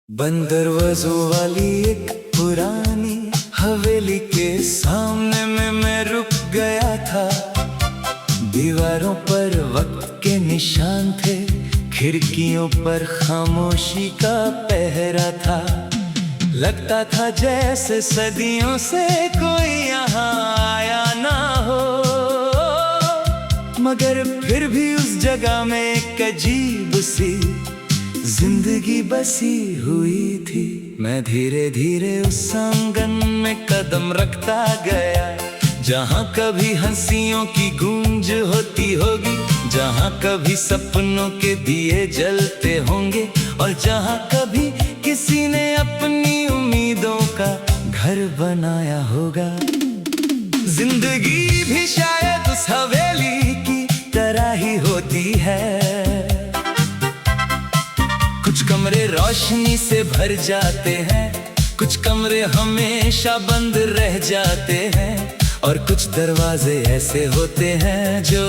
बंद दरवाजों वाली एक पुरानी हवेली के सामने में मैं रुक गया था। दीवारों पर वक्त के निशान थे, खिड़कियों पर खामोशी का पहरा था। लगता था जैसे सदियों से कोई यहाँ आया ना हो, मगर फिर भी उस जगह में एक अजीब सी जिंदगी बसी हुई थी। मैं धीरे धीरे उस आंगन में कदम रखता गया, जहाँ कभी हंसियों की गूंज होती होगी, जहाँ कभी सपनों के दिए जलते होंगे, और जहाँ कभी किसी ने अपनी उम्मीदों का घर बनाया होगा। जिंदगी भी शायद उस हवेली की तरह ही होती है। कुछ कमरे रोशनी से भर जाते हैं, कुछ कमरे हमेशा बंद रह जाते हैं, और कुछ दरवाजे ऐसे होते हैं जो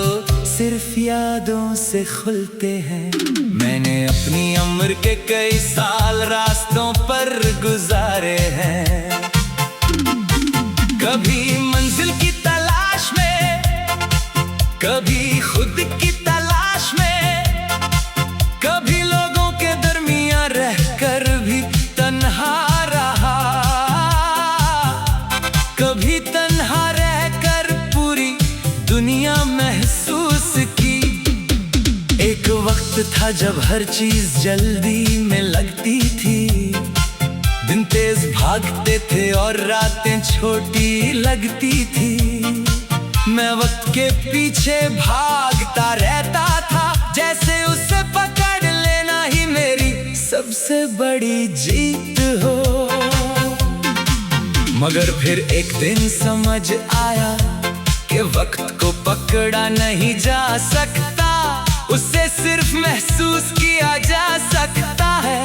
सिर्फ यादों से खुलते हैं। मैंने अपनी उम्र के कई साल रास्तों पर गुजारे हैं, कभी मंजिल की तलाश में, कभी खुद की तलाश में, कभी लोगों के दरमियां रहकर भी तन्हा रहा, कभी तन्हा रहकर पूरी दुनिया महसूस की। एक वक्त था जब हर चीज जल्दी में लगती थी, दिन तेज भागते थे और रातें छोटी लगती थी। मैं वक्त के पीछे भागता रहता था, जैसे उसे पकड़ लेना ही मेरी सबसे बड़ी जीत हो। मगर फिर एक दिन समझ आया कि वक्त को पकड़ा नहीं जा सकता, उसे सिर्फ महसूस किया जा सकता है,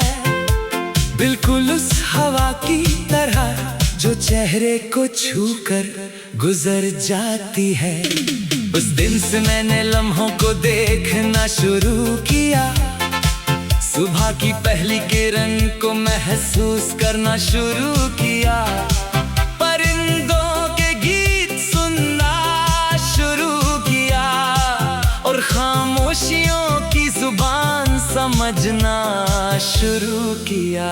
बिल्कुल उस हवा की तरह जो चेहरे को छूकर गुजर जाती है। उस दिन से मैंने लम्हों को देखना शुरू किया, सुबह की पहली किरण को महसूस करना शुरू किया, परिंदों के गीत सुनना शुरू किया, और खामोशियों की जुबान समझना शुरू किया।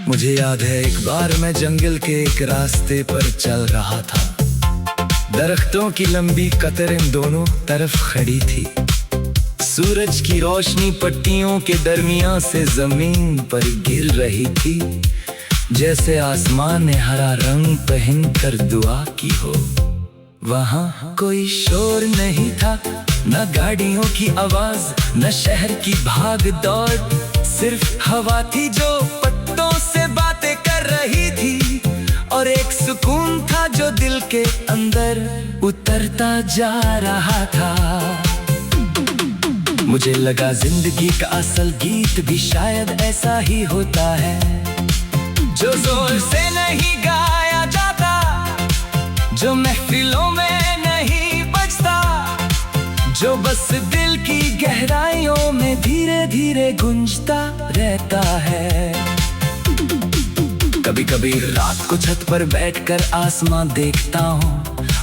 मुझे याद है एक बार मैं जंगल के एक रास्ते पर चल रहा था, दरख्तों की लंबी कतारें दोनों तरफ खड़ी थी, सूरज की रोशनी पट्टियों के दरमियान से जमीन पर गिर रही थी, जैसे आसमान ने हरा रंग पहनकर दुआ की हो। वहाँ कोई शोर नहीं था, न गाड़ियों की आवाज, न शहर की भाग दौड़, सिर्फ हवा थी जो पत्तों से बातें कर रही थी, और एक सुकून था जो दिल के अंदर उतरता जा रहा था। मुझे लगा जिंदगी का असल गीत भी शायद ऐसा ही होता है, जो जोर से नहीं गाया जाता, जो महफिलों में नहीं बजता, जो बस दिल की गहराइयों में धीरे धीरे गूंजता रहता है। कभी कभी रात को छत पर बैठकर आसमां देखता हूँ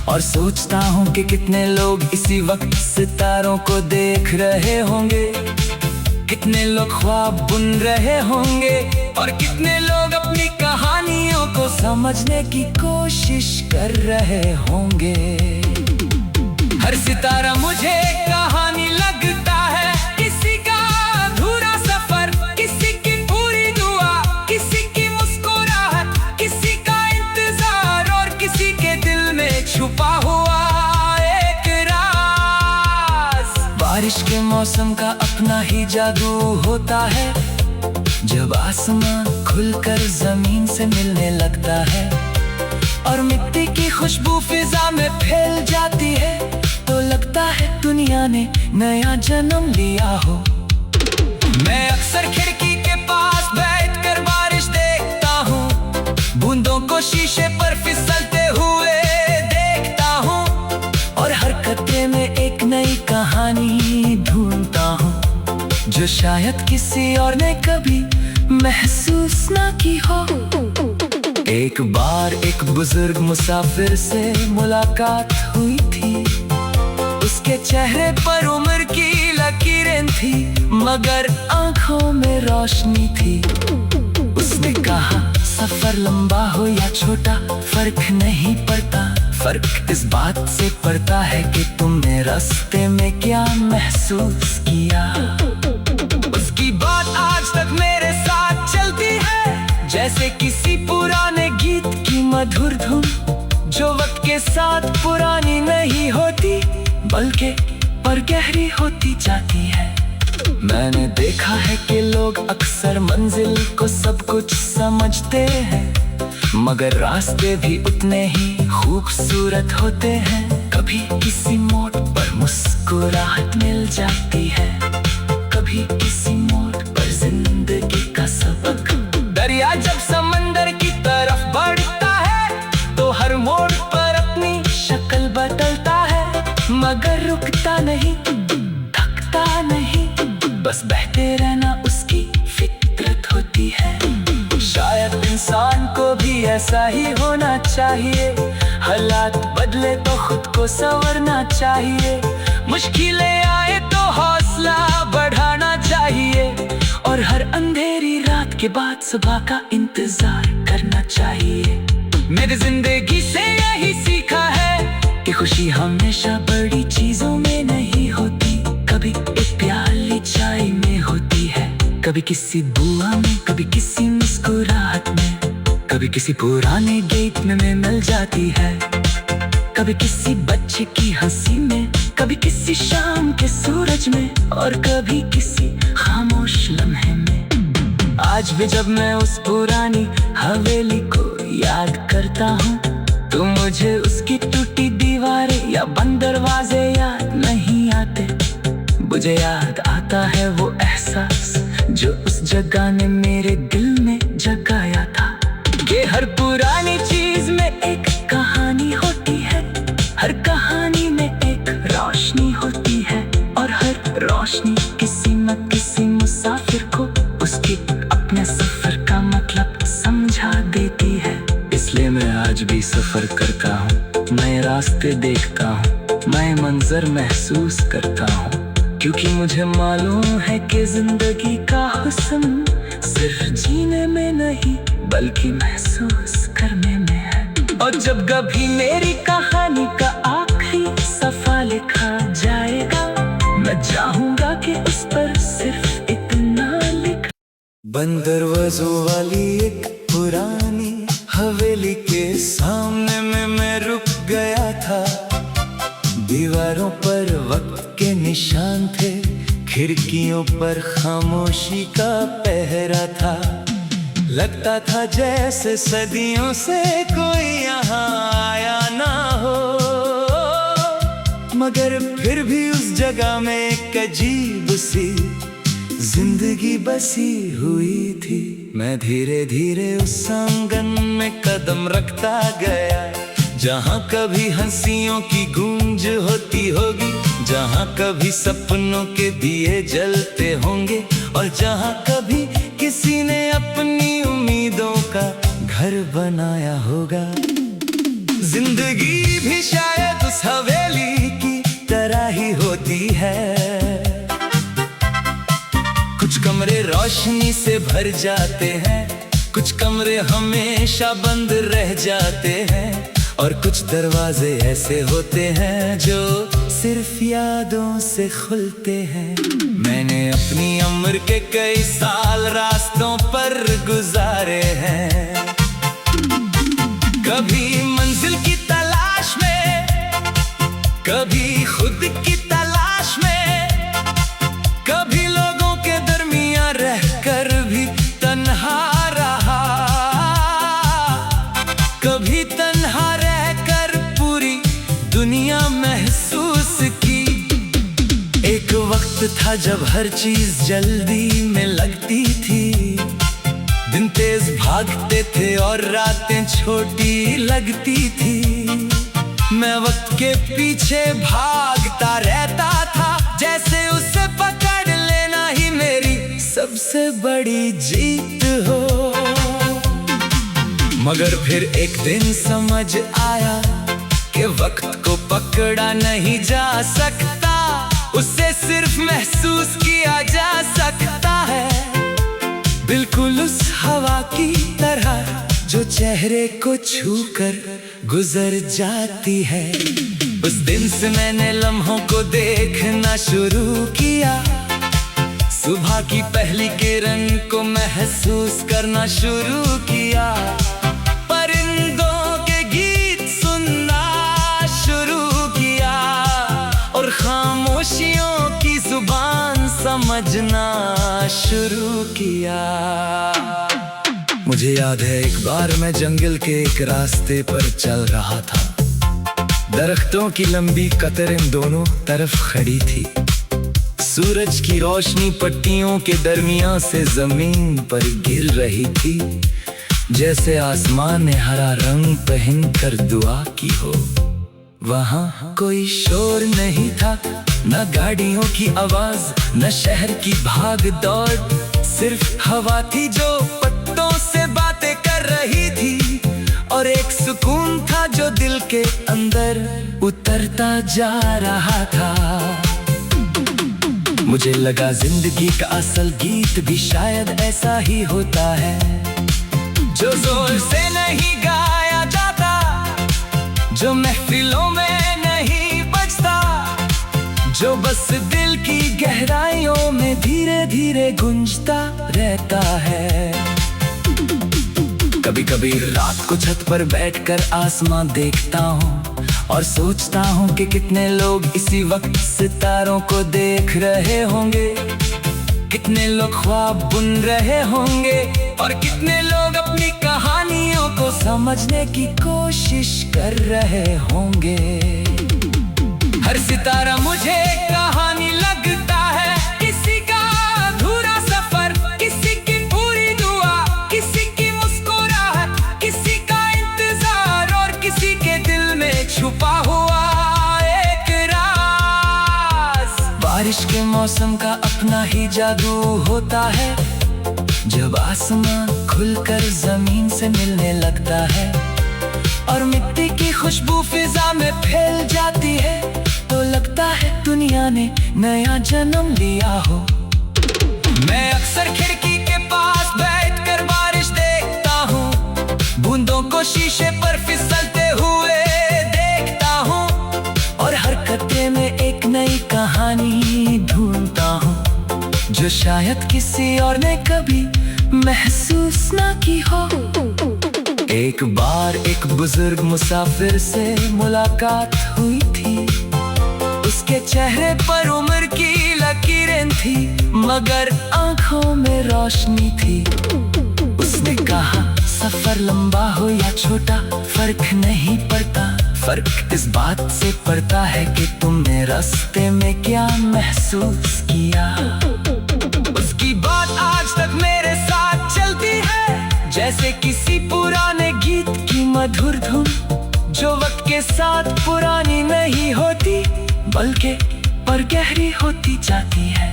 और सोचता हूँ कि कितने लोग इसी वक्त सितारों को देख रहे होंगे, कितने लोग ख्वाब बुन रहे होंगे, और कितने लोग अपनी कहानियों को समझने की कोशिश कर रहे होंगे। हर सितारा मुझे कहानी लगता है, किसी का अधूरा सफर, किसी की पूरी दुआ, किसी की मुस्कुराहट, किसी का इंतजार, और किसी के दिल में छुपा हुआ एक राज। बारिश के मौसम का अपना ही जादू होता है, जब आसमान खुलकर जमीन से मिलने लगता है, और मिट्टी की खुशबू फिजा में फैल जाती है, तो लगता है दुनिया ने नया जन्म लिया हो। मैं अक्सर खिड़की के पास बैठकर बारिश देखता हूँ, बूंदों को शीशे पर फिसलते हुए देखता हूँ, और हर कतरे में एक नई कहानी ढूंढता हूँ, जो शायद किसी और ने कभी महसूस ना की हो। एक बार एक बुजुर्ग मुसाफिर से मुलाकात हुई थी। उसके चेहरे पर उम्र की लकीरें थी, मगर आंखों में रोशनी थी। उसने कहा, सफर लंबा हो या छोटा फर्क नहीं पड़ता, फर्क इस बात से पड़ता है कि तुमने रास्ते में क्या महसूस किया। उसकी बात आज तक मेरे साथ चलती है, जैसे किसी पुराने गीत की मधुर धुन, जो वक्त के साथ पुरानी नहीं होती बल्कि पर गहरी होती जाती है। मैंने देखा है कि लोग अक्सर मंजिल को सब कुछ समझते हैं, मगर रास्ते भी उतने ही खूबसूरत होते हैं। कभी किसी मोड़ पर मुस्कुराहट मिल जाती है, कभी किसी मोड़ पर जिंदगी का सबक। दरिया जब समंदर की तरफ बढ़ता है तो हर मोड़ पर अपनी शक्ल बदलता है, मगर रुकता नहीं, थकता नहीं, बस बहते रहना उसकी फितरत होती है। शायद इंसान को भी ऐसा ही होना चाहिए, हालात बदले तो खुद को संवरना चाहिए। मुश्किलें आए तो हौसला बढ़ाना चाहिए, और हर अंधेरी रात के बाद सुबह का इंतजार करना चाहिए। मेरी जिंदगी से यही सीखा है कि खुशी हमेशा बड़ी चीजों में नहीं होती, कभी एक प्याली चाय में होती है, कभी किसी दुआ में, कभी किसी मुस्कुराहट में, कभी किसी पुराने गीत में मिल जाती है, कभी किसी बच्चे की हंसी में, कभी किसी शाम के सूरज में, और कभी किसी खामोश लम्हे में। आज भी जब मैं उस पुरानी हवेली को याद करता हूँ तो मुझे उसकी टूटी दीवारें या बंद दरवाजे याद नहीं आते। मुझे याद आता है वो एहसास जो उस जगह ने मेरे दिल में जगाया था। कि हर पुरानी चीज में एक कहानी होती है, हर कहानी में एक रोशनी होती है, और हर रोशनी किसी न किसी मुसाफिर को उसके अपने सफर का मतलब समझा देती है। इसलिए मैं आज भी सफर करता हूँ, नए रास्ते देखता हूँ, नए मंजर महसूस करता हूँ, क्योंकि मुझे मालूम है कि जिंदगी का हुस्न सिर्फ जीने में नहीं बल्कि महसूस करने में है। और जब कभी मेरी कहानी का आखिरी सफा लिखा जाएगा, मैं चाहूंगा कि उस पर सिर्फ इतना लिखा। बंद दरवाजों वाली एक पुरानी हवेली के सामने में मैं रुक गया था। दीवारों पर वक्त के निशान थे, खिड़कियों पर खामोशी का पहरा था। लगता था जैसे सदियों से कोई यहाँ आया ना हो, मगर फिर भी उस जगह में एक अजीब सी जिंदगी बसी हुई थी। मैं धीरे धीरे उस आंगन में कदम रखता गया, जहाँ कभी हंसियों की गूंज होती होगी, जहाँ कभी सपनों के दिए जलते होंगे, और जहाँ कभी किसी ने अपनी उम्मीदों का घर बनाया होगा। जिंदगी भी शायद उस हवेली की तरह ही होती है। कुछ कमरे रोशनी से भर जाते हैं, कुछ कमरे हमेशा बंद रह जाते हैं, और कुछ दरवाजे ऐसे होते हैं जो सिर्फ यादों से खुलते हैं। मैंने अपनी उम्र के कई साल रास्तों पर गुजारे हैं, कभी मंजिल की तलाश में, कभी खुद की तलाश में, कभी लोगों के दरमियां रहकर भी तन्हा रहा, कभी तन्हा रहकर पूरी दुनिया महसूस की। एक वक्त था जब हर चीज जल्दी में लगती थी, दिन तेज भागते थे और रातें छोटी लगती थी। मैं वक्त के पीछे भागता रहता था, जैसे उसे पकड़ लेना ही मेरी सबसे बड़ी जीत हो। मगर फिर एक दिन समझ आया कि वक्त को पकड़ा नहीं जा सकता, उसे सिर्फ महसूस किया जा सकता है। बिल्कुल उस हवा की तरह जो चेहरे को छूकर गुजर जाती है। उस दिन से मैंने लम्हों को देखना शुरू किया, सुबह की पहली किरण को महसूस करना शुरू किया, परिंदों के गीत सुनना शुरू किया और खामोशियों की जुबान समझना शुरू किया। मुझे याद है एक बार मैं जंगल के एक रास्ते पर चल रहा था। दरख्तों की लंबी कतारें दोनों तरफ खड़ी थी। सूरज की रोशनी पट्टियों के दरमियान से जमीन पर गिर रही थी, जैसे आसमान ने हरा रंग पहनकर दुआ की हो। वहाँ कोई शोर नहीं था, न गाड़ियों की आवाज, न शहर की भाग दौड़, सिर्फ हवा थी जो पत्तों से बातें कर रही थी। और एक सुकून था जो दिल के अंदर उतरता जा रहा था। मुझे लगा जिंदगी का असल गीत भी शायद ऐसा ही होता है, जो जोर से नहीं गाया जाता, जो महफिलों में नहीं बजता, जो बस दिल की गहराइयों में धीरे धीरे गूंजता रहता है। कभी कभी रात को छत पर बैठकर आसमां देखता हूँ और सोचता हूँ कि कितने लोग इसी वक्त सितारों को देख रहे होंगे, कितने लोग ख्वाब बुन रहे होंगे और कितने लोग अपनी कहानियों को समझने की कोशिश कर रहे होंगे। हर सितारा मुझे कहानी लगता है, किसी का अधूरा सफर, किसी की पूरी दुआ, किसी की मुस्कुराहट, किसी का इंतजार और किसी के दिल में छुपा हुआ एक राज। बारिश के मौसम का अपना ही जादू होता है, जब आसमान खुलकर जमीन से मिलने लगता है और मिट्टी की खुशबू फिजा में फैल जाती है, तो लगता है दुनिया ने नया जन्म लिया हो। मैं अक्सर खिड़की के पास बैठकर बारिश देखता हूँ, बूंदों को शीशे पर फिसलते हुए देखता हूँ और हर कतरे में एक नई कहानी ढूंढता हूँ, जो शायद किसी और ने कभी महसूस ना की हो। एक बार एक बुजुर्ग मुसाफिर से मुलाकात हुई थी, उसके चेहरे पर उम्र की लकीरें थी, मगर आंखों में रोशनी थी। उसने कहा सफर लंबा हो या छोटा फर्क नहीं पड़ता, फर्क इस बात से पड़ता है कि तुमने रास्ते में क्या महसूस किया। उसकी बात आज तक मेरे साथ चलती है, जैसे किसी पुराने गीत की मधुर धुन, जो वक्त के साथ पुरानी नहीं होती बल्कि पर गहरी होती जाती है।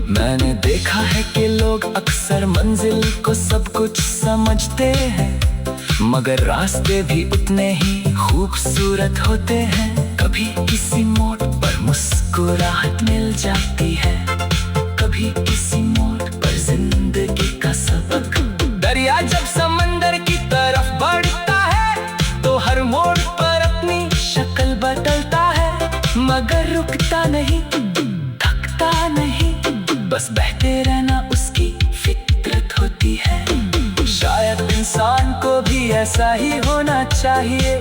मैंने देखा है कि लोग अक्सर मंजिल को सब कुछ समझते हैं, मगर रास्ते भी उतने ही खूबसूरत होते हैं। कभी किसी मोड़ पर मुस्कुराहट मिल जाती है, कभी किसी मोड़ पर जिंदगी का सबक। दरिया जब समंदर की तरफ बढ़ता है तो हर मोड़ पर अपनी शक्ल बदलता है, मगर रुकता नहीं, थकता नहीं, बस बहते रहना उसकी फितरत होती है। शायद इंसान को भी ऐसा ही होना चाहिए,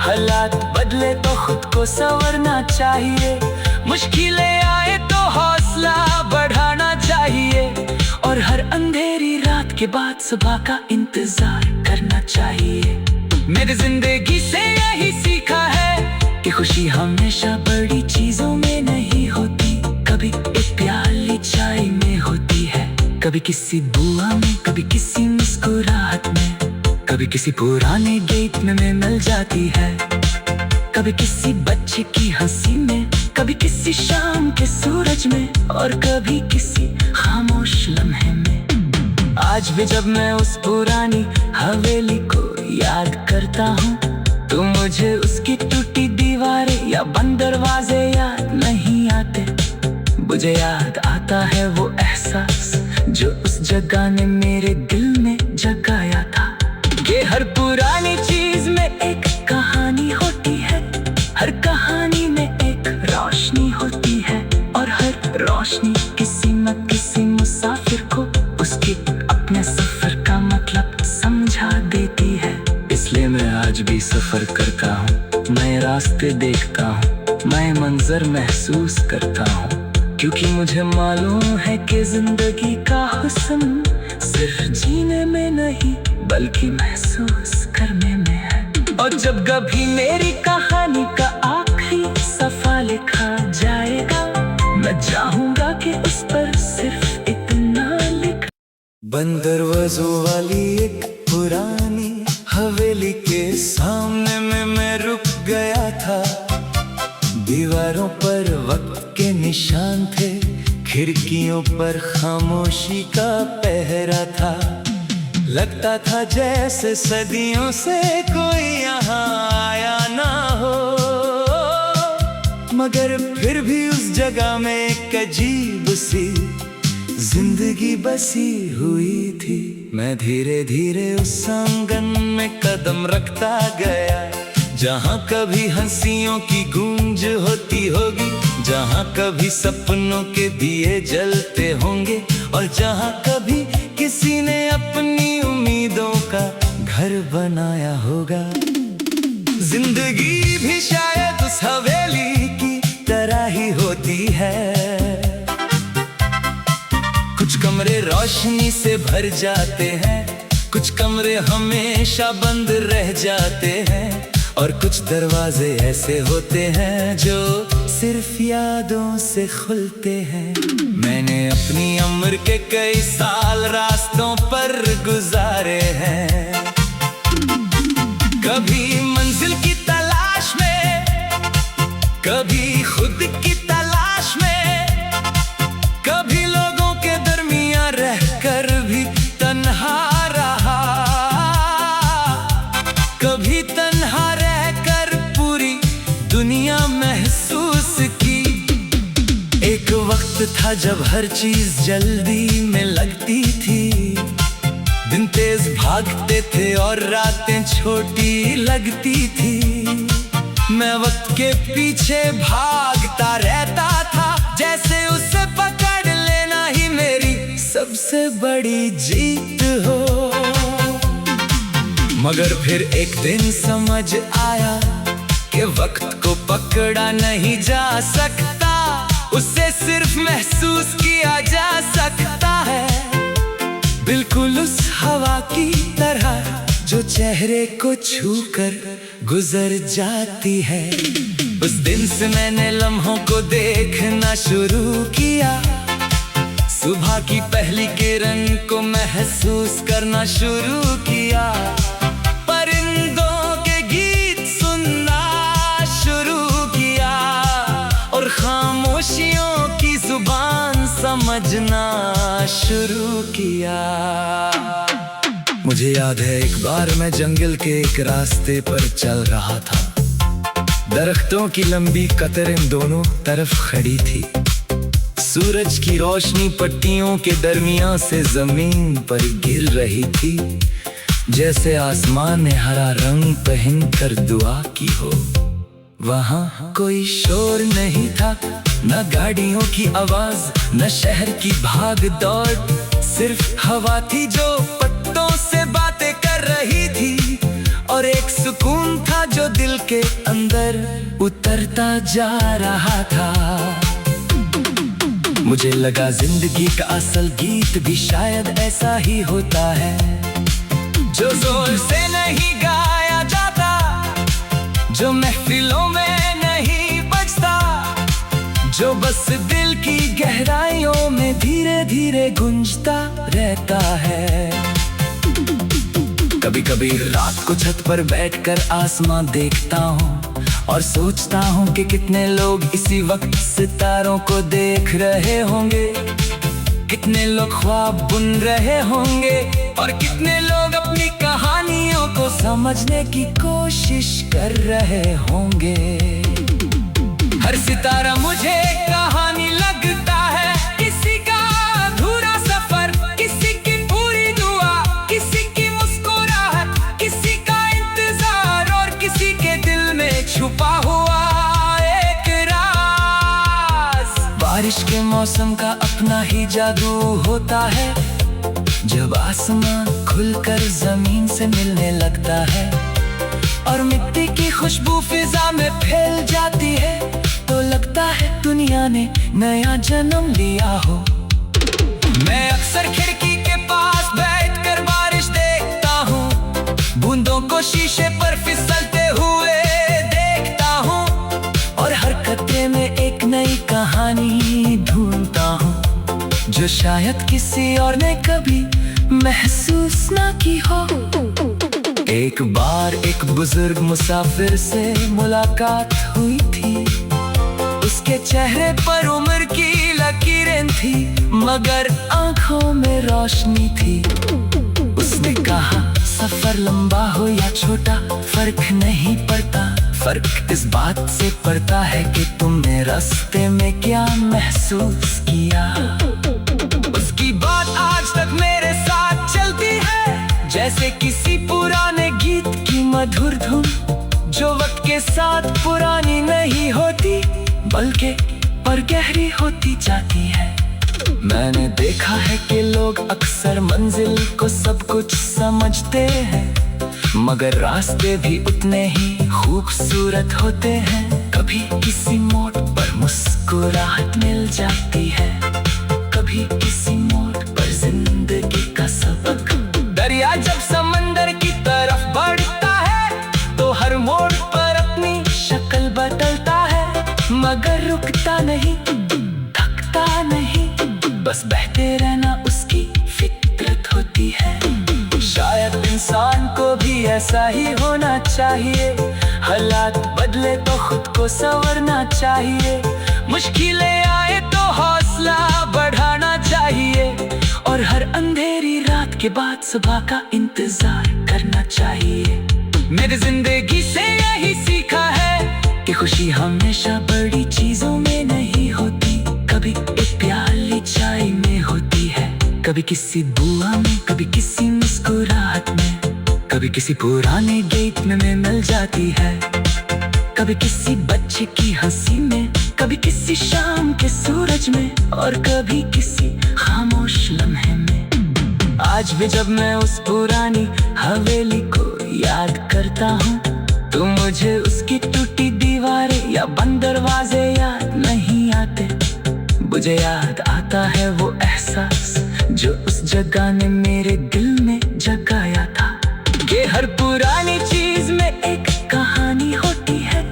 हालात बदले तो खुद को संवरना चाहिए, मुश्किलें आए तो हौसला बढ़ाना चाहिए और हर अंधेरी रात के बाद सुबह का इंतजार करना चाहिए। मेरी जिंदगी से यही सीखा है कि खुशी हमेशा बड़ी चीजों में नहीं होती, कभी एक प्याली चाय में होती है, कभी किसी दुआ में, कभी किसी मुस्कुराहट में, कभी किसी पुराने गीत में मिल जाती है, कभी किसी बच्चे की हंसी में, कभी किसी शाम के सूरज में और कभी किसी खामोश लम्हे आज भी जब मैं उस पुरानी हवेली को याद करता हूँ तो मुझे उसकी टूटी दीवारें या बंद दरवाजे याद नहीं आते। मुझे याद आता है वो एहसास जो उस जगह ने मेरे दिल में जगाया था। कि हर पुरानी चीज में एक कहानी होती है, हर कहानी में एक रोशनी होती है, और हर रोशनी किसी न किसी मुसाफिर को उसके अपने सफर का मतलब समझा देती है। इसलिए मैं आज भी सफर करता हूँ, नए रास्ते देखता हूँ, नए मंजर महसूस करता हूँ, क्योंकि मुझे मालूम है कि जिंदगी का हुस्न सिर्फ जीने में नहीं बल्कि महसूस करने में है। और जब कभी मेरी कहानी का आखिरी सफा लिखा जाएगा, मैं चाहूंगा कि उस पर सिर्फ इतना लिखा। बंद दरवाजों वाली एक पुरानी हवेली के सामने में मैं रुक गया था। दीवारों पर वक्त के निशान थे, खिड़कियों पर खामोशी का पहरा था। लगता था जैसे सदियों से कोई यहाँ आया ना हो, मगर फिर भी उस जगह में एक अजीब सी जिंदगी बसी हुई थी। मैं धीरे धीरे उस आंगन में कदम रखता गया, जहाँ कभी हंसियों की गूंज होती होगी, जहाँ कभी सपनों के दिए जलते होंगे, और जहाँ कभी किसी ने अपनी उम्मीदों का घर बनाया होगा। जिंदगी भी शायद उस हवेली की तरह ही होती है। कुछ कमरे रोशनी से भर जाते हैं, कुछ कमरे हमेशा बंद रह जाते हैं, और कुछ दरवाजे ऐसे होते हैं जो सिर्फ यादों से खुलते हैं। मैंने अपनी उम्र के कई साल रास्तों पर गुजारे हैं, कभी मंजिल की तलाश में, कभी खुद की तलाश में, कभी लोगों के दरमियां रहकर भी तन्हा रहा, कभी तन्हा रहकर पूरी दुनिया महसूस की। एक वक्त था जब हर चीज जल्दी में लगती थी, दिन तेज भागते थे और रातें छोटी लगती थी। मैं वक्त के पीछे भागता रहता था, जैसे उसे पकड़ लेना ही मेरी सबसे बड़ी जीत हो। मगर फिर एक दिन समझ आया कि वक्त को पकड़ा नहीं जा सकता, उसे सिर्फ महसूस किया जा सकता है। बिल्कुल उस हवा की तरह जो चेहरे को छूकर गुजर जाती है। उस दिन से मैंने लम्हों को देखना शुरू किया, सुबह की पहली किरण को महसूस करना शुरू किया, परिंदों के गीत सुनना शुरू किया, और खामोशियों की जुबान समझना शुरू किया। मुझे याद है एक बार मैं जंगल के एक रास्ते पर चल रहा था, दरख्तों की लंबी कतारें दोनों तरफ खड़ी थी। सूरज की रोशनी पट्टियों के दरमियान से जमीन पर गिर रही थी, जैसे आसमान ने हरा रंग पहनकर दुआ की हो। वहाँ कोई शोर नहीं था, न गाड़ियों की आवाज, न शहर की भाग दौड़, सिर्फ हवा थी जो पत्तों से बातें कर रही थी, और एक सुकून था जो दिल के अंदर उतरता जा रहा था। मुझे लगा जिंदगी का असल गीत भी शायद ऐसा ही होता है, जो जोर से नहीं गाया जाता, जो महफिलों में नहीं बजता, जो बस दिल की गहराइयों में धीरे धीरे गूंजता रहता है। कभी कभी रात को छत पर बैठकर आसमां देखता हूँ और सोचता हूँ कि कितने लोग इसी वक्त सितारों को देख रहे होंगे, कितने लोग ख्वाब बुन रहे होंगे और कितने लोग अपनी कहानियों को समझने की कोशिश कर रहे होंगे। हर सितारा मुझे एक कहानी लगता है, किसी का अधूरा सफर, किसी की पूरी दुआ, किसी की मुस्कुराहट, किसी का इंतजार और किसी के दिल में छुपा हुआ एक राज। बारिश के मौसम का अपना ही जादू होता है, जब आसमान खुलकर जमीन से मिलने लगता है और मिट्टी की खुशबू फिजा में फैल जाती है, तो लगता है दुनिया ने नया जन्म लिया हो। मैं अक्सर खिड़की के पास बैठकर बारिश देखता हूँ, बूंदों को शीशे पर फिसलते हुए देखता हूँ और हर कतरे में एक नई कहानी ढूंढता हूँ, जो शायद किसी और ने कभी महसूस ना की हो। एक बार एक बुजुर्ग मुसाफिर से मुलाकात हुई थी, उसके चेहरे पर उम्र की लकीरें थी मगर आंखों में रोशनी थी। उसने कहा सफर लंबा हो या छोटा फर्क नहीं पड़ता, फर्क इस बात से पड़ता है कि तुमने रास्ते में क्या महसूस किया। उसकी बात आज तक मेरे साथ चलती है, जैसे किसी पुराने गीत की मधुर धुन, जो वक्त के साथ पुरानी नहीं होती बल्कि पर गहरी होती जाती है। मैंने देखा है कि लोग अक्सर मंजिल को सब कुछ समझते हैं, मगर रास्ते भी उतने ही खूबसूरत होते हैं। कभी किसी मोड़ पर मुस्कुराहट मिल जाती है, कभी किसी मोड़ पर जिंदगी का सबक। दरिया जब समंदर की तरफ बढ़ता है तो हर मोड़ पर अपनी शक्ल बदलता है, मगर रुकता नहीं, थकता नहीं, बस बहते रहना उसकी फितरत होती है। शायद इंसान को भी ऐसा ही होना चाहिए, हालात बदले तो खुद को संवरना चाहिए, मुश्किलें आए तो हौसला बढ़ाना चाहिए और हर अंधेरी रात के बाद सुबह का इंतजार करना चाहिए। मेरी जिंदगी से यही सीखा है कि खुशी हमेशा बड़ी चीजों में नहीं होती, कभी एक प्याली चाय में होती है, कभी किसी दुआ में, कभी किसी मुस्कुराहट में, कभी किसी पुराने गीत में मिल जाती है, कभी किसी बच्चे की हंसी में, कभी किसी शाम के सूरज में और कभी किसी खामोश लम्हे में। आज भी जब मैं उस पुरानी हवेली को याद करता हूँ तो मुझे उसकी टूटी दीवारें या बंद दरवाजे याद नहीं आते, मुझे याद आता है वो एहसास जो उस जगह ने मेरे दिल में जगाया था। कि हर पुरानी चीज में एक कहानी होती है,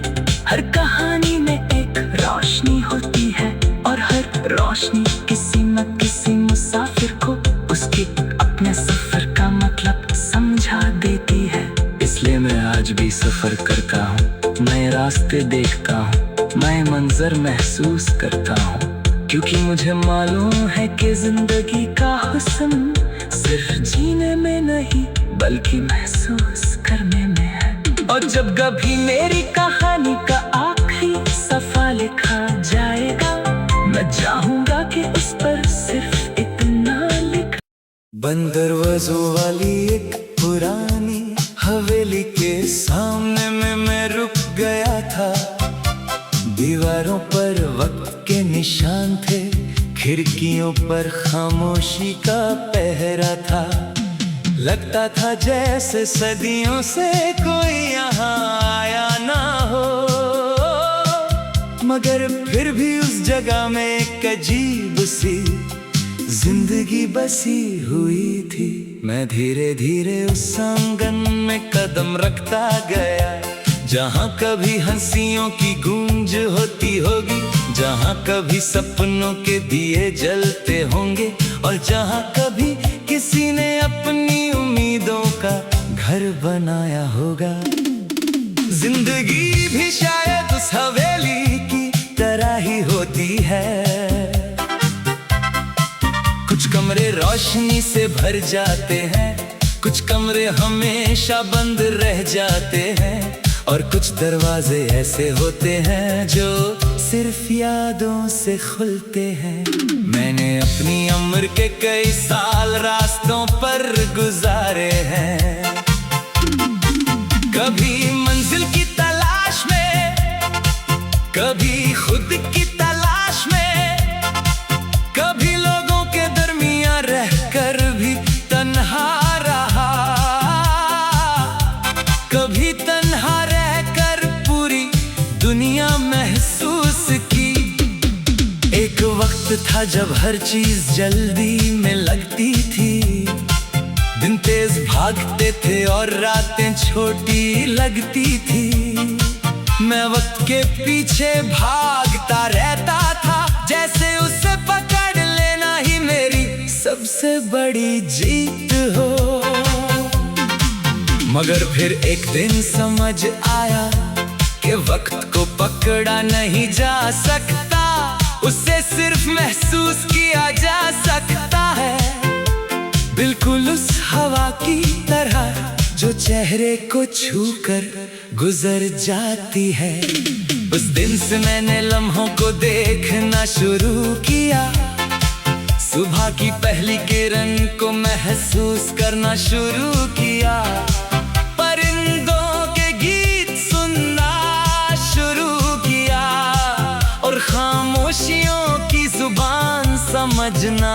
हर कहानी में एक रोशनी होती है और हर रोशनी किसी न किसी मुसाफिर को उसके अपने सफर का मतलब समझा देती है। इसलिए मैं आज भी सफर करता हूँ, नए रास्ते देखता हूँ, नए मंजर महसूस करता हूँ, क्योंकि मुझे मालूम है कि जिंदगी का हुस्न सिर्फ जीने में नहीं बल्कि महसूस करने में है। और जब कभी मेरी कहानी का आखिरी सफा लिखा जाएगा, मैं चाहूंगा कि उस पर सिर्फ इतना लिखा। बंद दरवाजों वाली एक पुरानी हवेली के सामने में मैं रुक गया था, दीवारों पर वक्त के निशान थे, खिड़कियों पर खामोशी का पहरा था, लगता था जैसे सदियों से कोई यहाँ आया ना हो, मगर फिर भी उस जगह में एक अजीब सी जिंदगी बसी हुई थी। मैं धीरे धीरे उस आंगन में कदम रखता गया, जहाँ कभी हंसियों की गूंज होती होगी, जहाँ कभी सपनों के दिए जलते होंगे और जहाँ कभी किसी ने अपनी उम्मीदों का घर बनाया होगा। जिंदगी भी शायद उस हवेली की तरह ही होती है, रोशनी से भर जाते हैं, कुछ कमरे हमेशा बंद रह जाते हैं, और कुछ दरवाजे ऐसे होते हैं जो सिर्फ यादों से खुलते हैं। मैंने अपनी उम्र के कई साल रास्तों पर गुजारे हैं, कभी मंजिल की तलाश में, कभी खुद की तलाश में, कभी लोगों के दरमियां रहकर भी तन्हा रहा, कभी तन्हा रहकर पूरी दुनिया महसूस की। एक वक्त था जब हर चीज जल्दी में लगती थी, दिन तेज भागते थे और रातें छोटी लगती थी। मैं वक्त के पीछे भागता रहता था, जैसे उसे पकड़ लेना ही मेरी सबसे बड़ी जीत हो। मगर फिर एक दिन समझ आया कि वक्त को पकड़ा नहीं जा सकता, उसे सिर्फ महसूस किया जा सकता है, बिल्कुल उस हवा की तरह जो चेहरे को छूकर गुजर जाती है। उस दिन से मैंने लम्हों को देखना शुरू किया, सुबह की पहली किरण को महसूस करना शुरू किया, परिंदों के गीत सुनना शुरू किया, और खामोशियों की जुबान समझना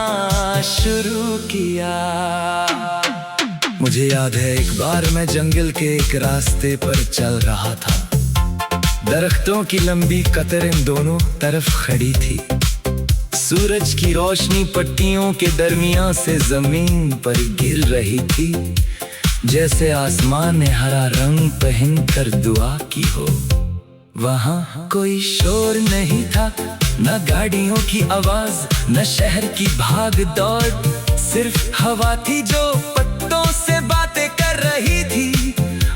शुरू किया। मुझे याद है एक बार मैं जंगल के एक रास्ते पर चल रहा था, दरख्तों की लंबी कतारें दोनों तरफ खड़ी थी, सूरज की रोशनी पट्टियों के दरमियान से जमीन पर गिर रही थी, जैसे आसमान ने हरा रंग पहनकर दुआ की हो। वहाँ कोई शोर नहीं था, न गाड़ियों की आवाज, न शहर की भाग दौड़, सिर्फ हवा थी जो पत्तों से बातें कर रही थी,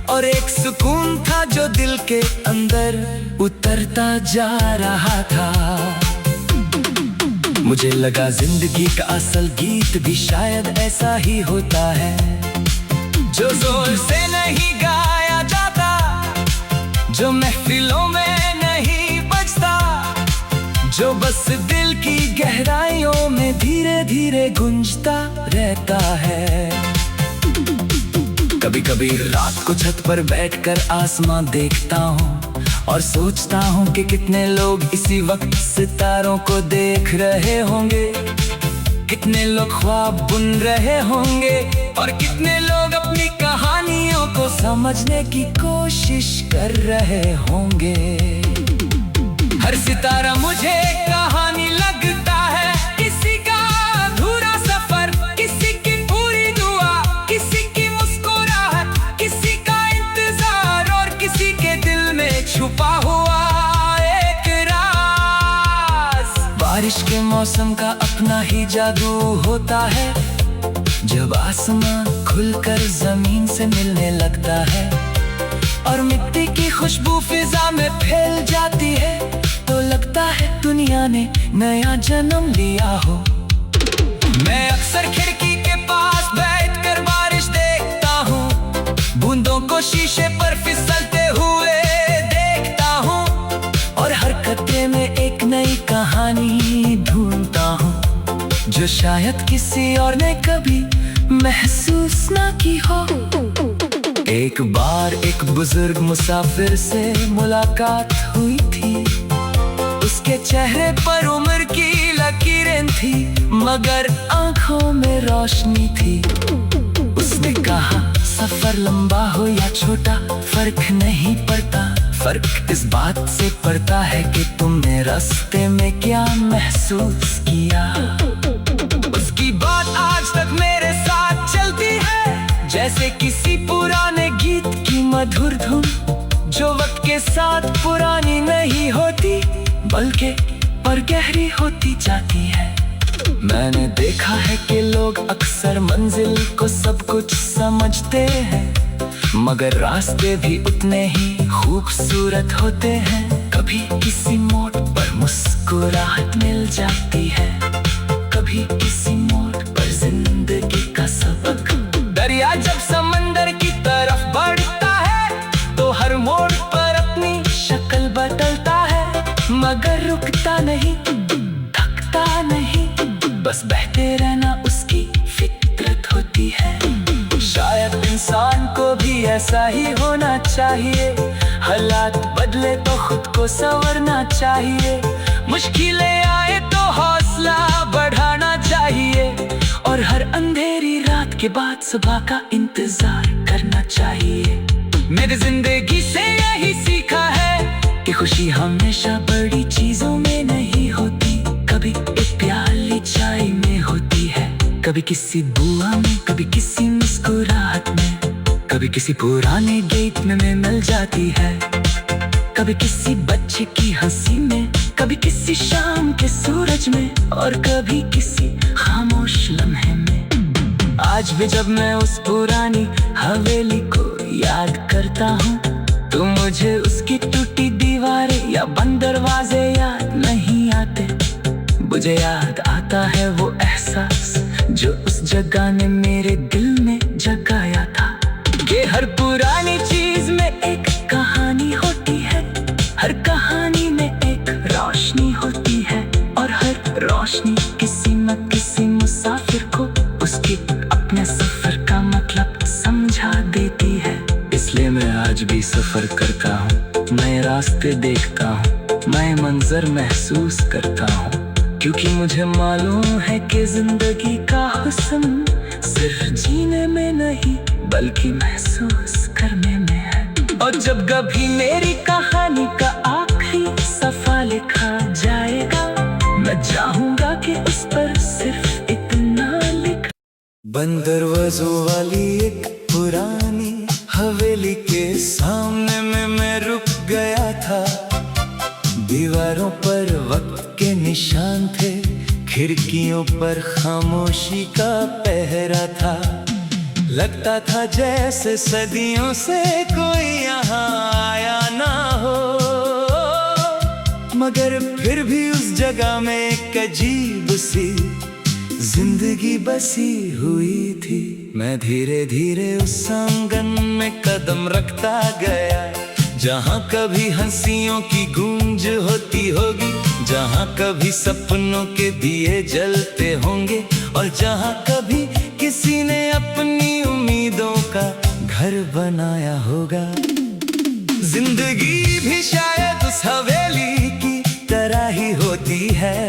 और एक सुकून था जो दिल के अंदर उतरता जा रहा था। मुझे लगा जिंदगी का असल गीत भी शायद ऐसा ही होता है, जो जोर से नहीं गाया जाता, जो महफिलों में नहीं बजता, जो बस दिल की गहराइयों में धीरे धीरे गूंजता रहता है। कभी कभी रात को छत पर बैठकर आसमां देखता हूँ और सोचता हूँ कि कितने लोग इसी वक्त सितारों को देख रहे होंगे, कितने लोग ख्वाब बुन रहे होंगे, और कितने लोग अपनी कहानियों को समझने की कोशिश कर रहे होंगे। हर सितारा मुझे कहानी लगता है, किसी का अधूरा सफर, किसी की पूरी दुआ, किसी की मुस्कुराहट, किसी का इंतजार, और किसी के दिल में छुपा हुआ एक राज। बारिश के मौसम का अपना ही जादू होता है, जब आसमान खुलकर जमीन से मिलने लगता है, और मिट्टी की खुशबू फिजा में फैल जाती है, तो लगता है दुनिया ने नया जन्म लिया हो। मैं अक्सर खिड़की के पास बैठकर बारिश देखता हूँ, बूंदों को शीशे पर फिसलते हुए देखता हूँ, और हर कतरे में एक नई कहानी ढूंढता हूँ, जो शायद किसी और ने कभी महसूस ना की हो। एक बार एक बुजुर्ग मुसाफिर से मुलाकात हुई थी, उसके चेहरे पर उम्र की लकीरें थी, मगर आंखों में रोशनी थी। उसने कहा सफर लंबा हो या छोटा फर्क नहीं पड़ता, फर्क इस बात से पड़ता है कि तुमने रास्ते में क्या महसूस किया। उसकी बात आज तक मेरे साथ चलती है, जैसे किसी पुराने गीत की मधुर धुन, जो वक्त के साथ पुरानी नहीं होती बल्कि पर गहरी होती जाती है। मैंने देखा है कि लोग अक्सर मंजिल को सब कुछ समझते हैं, मगर रास्ते भी उतने ही खूबसूरत होते हैं। कभी किसी मोड़ पर मुस्कुराहट मिल जाती है, कभी किसी मोड़ पर जिंदगी दरिया जब समंदर की तरफ बढ़ता है तो हर मोड़ पर अपनी शक्ल बदलता है, मगर रुकता नहीं, थकता नहीं, बस बहते रहना उसकी फितरत होती है। शायद इंसान को भी ऐसा ही होना चाहिए, हालात बदले तो खुद को संवरना चाहिए, मुश्किलें आए तो हौसला बढ़ाना चाहिए, और हर अंधेरी रात के बाद सुबह का इंतजार करना चाहिए। मेरी जिंदगी से यही सीखा है कि खुशी हमेशा बड़ी चीजों में नहीं होती, कभी एक प्याली चाय में होती है, कभी किसी दुआ में, कभी किसी मुस्कुराहट में, कभी किसी पुराने गीत में मिल जाती है, कभी किसी बच्चे की हंसी में, कभी किसी शाम के सूरज में, और कभी किसी खामोश लम्हे में। आज भी जब मैं उस पुरानी हवेली को याद करता हूँ तो मुझे उसकी टूटी दीवारें या बंद दरवाजे याद नहीं आते, मुझे याद आता है वो एहसास जो उस जगह ने मेरे दिल में जगाया था। कि हर पुरानी चीज में एक कहानी होती है, हर कहानी में एक रोशनी होती है, और हर रोशनी किसी न किसी मुसाफिर को उसके अपने सफर का मतलब समझा देती है। इसलिए मैं आज भी सफर करता हूँ, नए रास्ते देखता हूँ, नए मंजर महसूस करता हूँ, क्योंकि मुझे मालूम है कि जिंदगी का हुस्न सिर्फ जीने में नहीं बल्कि महसूस करने में है। और जब कभी मेरी कहानी का आखिरी सफा लिखा जाएगा, मैं चाहूंगा कि उस पर सिर्फ इतना लिखा। बंद दरवाजों वाली एक पुरानी हवेली के सामने में मैं रुक गया था, दीवारों पर वक्त के निशान थे, खिड़कियों पर खामोशी का पहरा था, लगता था जैसे सदियों से कोई यहाँ आया ना हो, मगर फिर भी उस जगह में एक अजीब सी जिंदगी बसी हुई थी। मैं धीरे धीरे उस आंगन में कदम रखता गया, जहाँ कभी हंसियों की गूंज होती होगी, जहाँ कभी सपनों के दिए जलते होंगे, और जहाँ कभी किसी ने अपनी उम्मीदों का घर बनाया होगा। जिंदगी भी शायद उस हवेली की तरह ही होती है,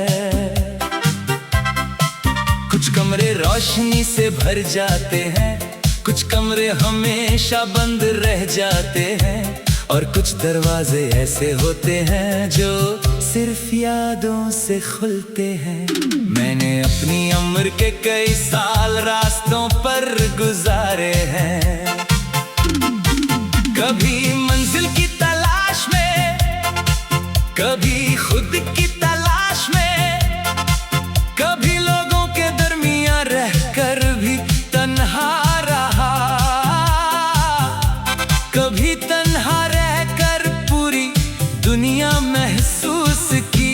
कुछ कमरे रोशनी से भर जाते हैं, कुछ कमरे हमेशा बंद रह जाते हैं, और कुछ दरवाजे ऐसे होते हैं जो सिर्फ यादों से खुलते हैं। मैंने अपनी उम्र के कई साल रास्तों पर गुजारे हैं, कभी मंजिल की तलाश में, कभी खुद की तलाश में, कभी लोगों के दरमियां रहकर भी तन्हा रहा, कभी तन्हा रहकर पूरी दुनिया महसूस की।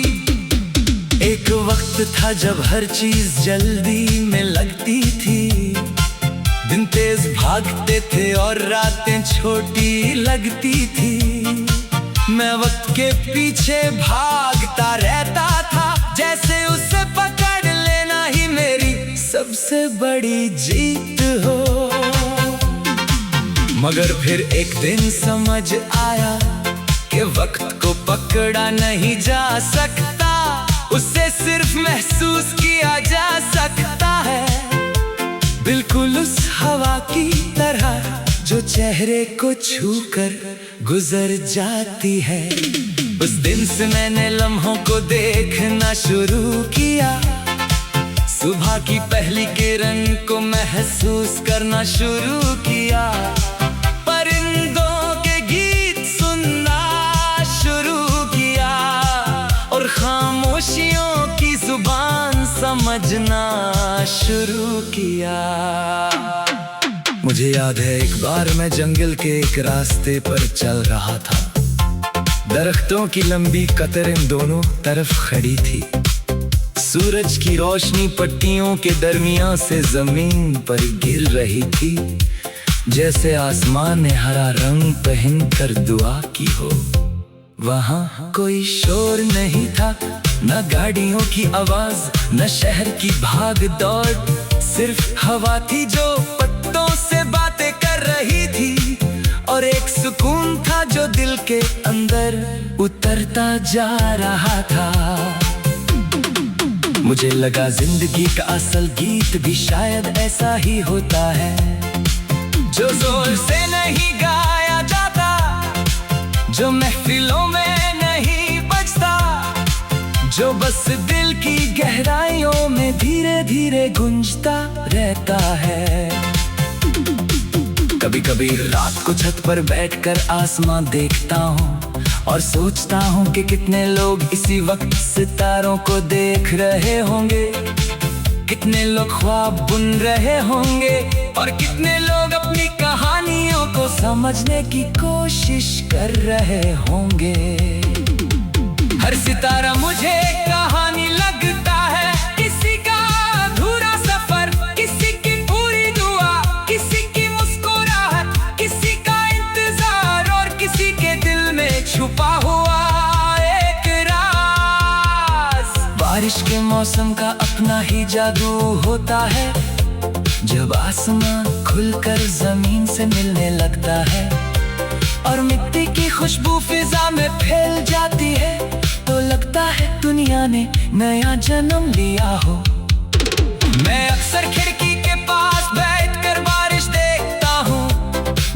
एक वक्त था जब हर चीज जल्दी में लगती थी, दिन तेज भागते थे और रातें छोटी लगती थी, मैं वक्त के पीछे भागता रहता था, जैसे उसे पकड़ लेना ही मेरी सबसे बड़ी जीत हो। मगर फिर एक दिन समझ आया कि वक्त को पकड़ा नहीं जा सकता, उसे सिर्फ महसूस किया जा सकता है, बिल्कुल उस हवा की तरह जो चेहरे को छूकर गुजर जाती है। उस दिन से मैंने लम्हों को देखना शुरू किया, सुबह की पहली किरण को महसूस करना शुरू किया, परिंदों के गीत सुनना शुरू किया, और खामोशियों की जुबान समझना शुरू किया। मुझे याद है एक बार मैं जंगल के एक रास्ते पर चल रहा था, दरख्तों की लंबी कतारें दोनों तरफ खड़ी थी, सूरज की रोशनी पट्टियों के दरमियां से जमीन पर गिर रही थी, जैसे आसमान ने हरा रंग पहन कर दुआ की हो। वहाँ कोई शोर नहीं था, न गाड़ियों की आवाज, न शहर की भाग दौड़, सिर्फ हवा थी जो पत्तों से बातें कर रही थी। और एक सुकून था जो दिल के अंदर उतरता जा रहा था। मुझे लगा जिंदगी का असल गीत भी शायद ऐसा ही होता है, जो जोर से नहीं गाया जाता, जो महफिलों में नहीं बजता, जो बस दिल की गहराइयों में धीरे धीरे गूंजता रहता है। कभी कभी रात को छत पर बैठकर आसमां देखता हूँ और सोचता हूँ कि कितने लोग इसी वक्त सितारों को देख रहे होंगे, कितने लोग ख्वाब बुन रहे होंगे और कितने लोग अपनी कहानियों को समझने की कोशिश कर रहे होंगे। हर सितारा मुझे कहानी लगता है, किसी का अधूरा सफर, किसी की पूरी दुआ, किसी की मुस्कुराहट, किसी का इंतजार और किसी के दिल में छुपा हुआ एक राज। बारिश के मौसम का अपना ही जादू होता है, जब आसमान खुलकर जमीन से मिलने लगता है और मिट्टी की खुशबू फिजा में फैल जाती है, तो लगता है दुनिया ने नया जन्म लिया हो। मैं अक्सर खिड़की के पास बैठकर बारिश देखता हूँ,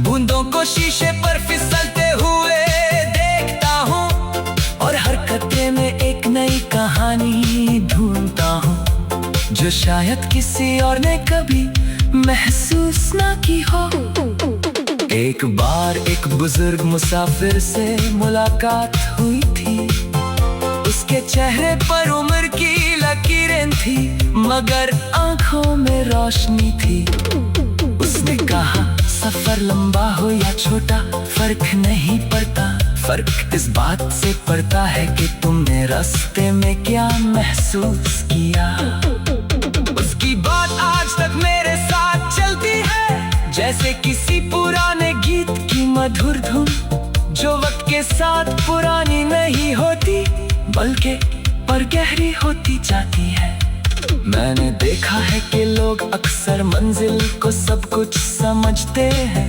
बूंदों को शीशे पर फिसलते हुए देखता हूँ और हर कतरे में एक नई कहानी ढूंढता हूँ, जो शायद किसी और ने कभी महसूस ना की हो। एक बार एक बुजुर्ग मुसाफिर से मुलाकात हुई थी, उसके चेहरे पर उम्र की लकीरें थी, मगर आंखों में रोशनी थी। उसने कहा सफर लंबा हो या छोटा फर्क नहीं पड़ता, फर्क इस बात से पड़ता है कि तुमने रास्ते में क्या महसूस किया। उसकी बात आज तक मेरे साथ चलती है, जैसे किसी पुराने गीत की मधुर धुन, जो वक्त के साथ पुरानी नहीं होती बल्कि पर गहरी होती जाती है। मैंने देखा है कि लोग अक्सर मंजिल को सब कुछ समझते हैं,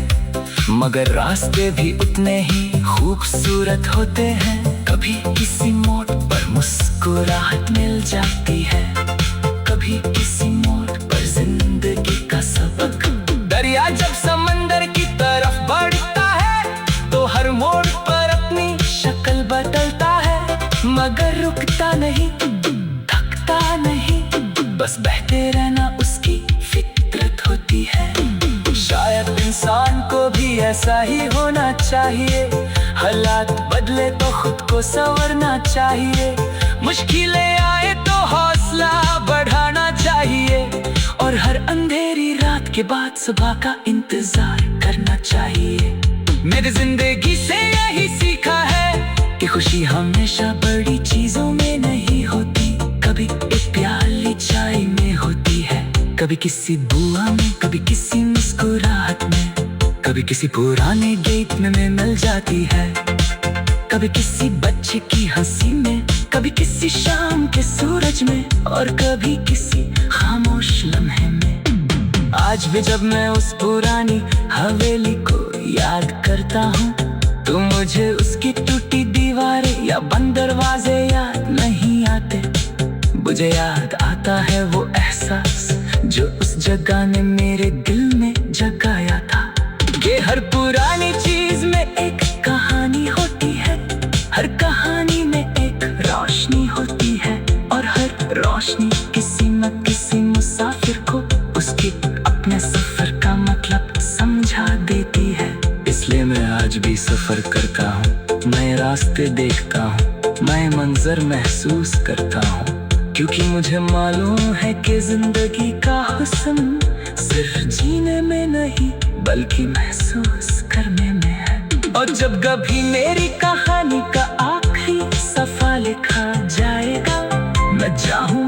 मगर रास्ते भी उतने ही खूबसूरत होते हैं। कभी किसी मोड़ पर मुस्कुराहट मिल जाती है, कभी किसी मोड़ पर जिंदगी का सबक। दरिया जब समंदर की तरफ बढ़ता है तो हर मोड़ पर अपनी शक्ल बदलता है, मगर रुकता नहीं, थकता नहीं, बस बहते रहना उसकी फितरत होती है। शायद इंसान को भी ऐसा ही होना चाहिए, हालात बदले तो खुद को संवरना चाहिए, मुश्किलें आए तो हौसला बढ़ाना चाहिए और हर अंधेरी रात के बाद सुबह का इंतजार करना चाहिए। मेरी जिंदगी से यही सीखा है कि खुशी हमेशा बड़ी चीजों में नहीं होती, कभी एक प्याली चाय में होती है, कभी किसी दुआ में, कभी किसी मुस्कुराहट में, कभी किसी पुराने गीत में मिल जाती है, कभी किसी बच्चे की हंसी में, कभी किसी शाम के सूरज में और कभी किसी खामोश लम्हे में। आज भी जब मैं उस पुरानी हवेली को याद करता हूँ तो मुझे उसकी टूटी दीवारें या बंद दरवाजे याद नहीं आते, मुझे याद आता है वो एहसास जो उस जगह ने मेरे दिल में जगाया था। कि हर पुरानी चीज में एक कहानी होती है, हर कहानी में एक रोशनी होती है और हर रोशनी किसी न किसी मुसाफिर को उसके अपने सफर का मतलब समझा देती है। इसलिए मैं आज भी सफर करता हूँ, नए रास्ते देखता हूँ, नए मंजर महसूस करता हूँ, क्योंकि मुझे मालूम है कि जिंदगी का हुस्न सिर्फ जीने में नहीं बल्कि महसूस करने में है। और जब कभी मेरी कहानी का आखिरी सफा लिखा जाएगा, मैं चाहूँ